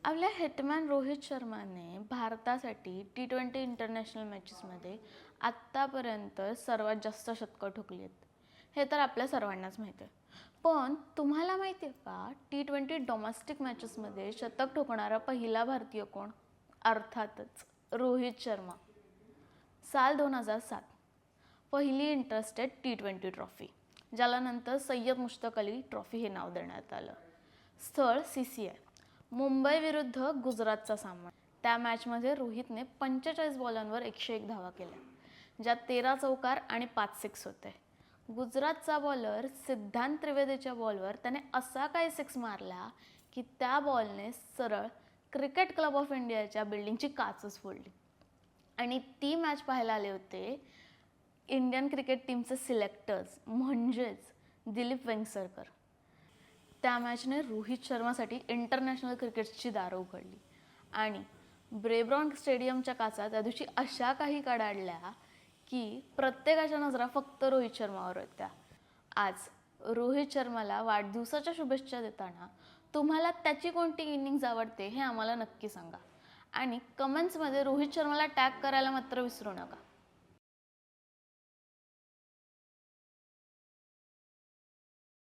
आपल्या हिटमॅन रोहित शर्माने भारतासाठी T20 इंटरनॅशनल मॅचेसमध्ये आत्तापर्यंत सर्वात जास्त शतकं ठोकली आहेत. हे तर आपल्या सर्वांनाच माहिती आहे. पण तुम्हाला माहिती आहे का T20 डोमेस्टिक मॅचेसमध्ये शतक ठोकणारा पहिला भारतीय कोण? अर्थातच रोहित शर्मा. साल 2007 पहिली इंटरस्टेट T20 ट्रॉफी, ज्याला नंतर सय्यद मुश्ताक अली ट्रॉफी हे नाव देण्यात आलं. स्थळ CCI, मुंबई विरुद्ध गुजरातचा सामना. त्या मॅचमध्ये रोहितने 45 बॉलांवर 101 धावा केल्या, ज्यात 13 चौकार आणि 5 सिक्स होते. गुजरातचा बॉलर सिद्धांत त्रिवेदीच्या बॉलवर त्याने असा काय सिक्स मारला की त्या बॉलने सरळ क्रिकेट क्लब ऑफ इंडियाच्या बिल्डिंगची काचच फोडली. आणि ती मॅच पाहायला आले होते इंडियन क्रिकेट टीमचे सिलेक्टर्स म्हणजेच दिलीप वेंगसरकर. त्या मॅचने रोहित शर्मासाठी इंटरनॅशनल क्रिकेटची दारं उघडली आणि ब्रेबॉर्न स्टेडियमच्या काचा त्या दिवशी अशा काही कडाडल्या की प्रत्येकाच्या नजरा फक्त रोहित शर्मावर होत्या. आज रोहित शर्माला वाढदिवसाच्या शुभेच्छा देताना तुम्हाला त्याची कोणती इनिंग्ज आवडते हे आम्हाला नक्की सांगा आणि कमेंट्समध्ये रोहित शर्माला टॅग करायला मात्र विसरू नका.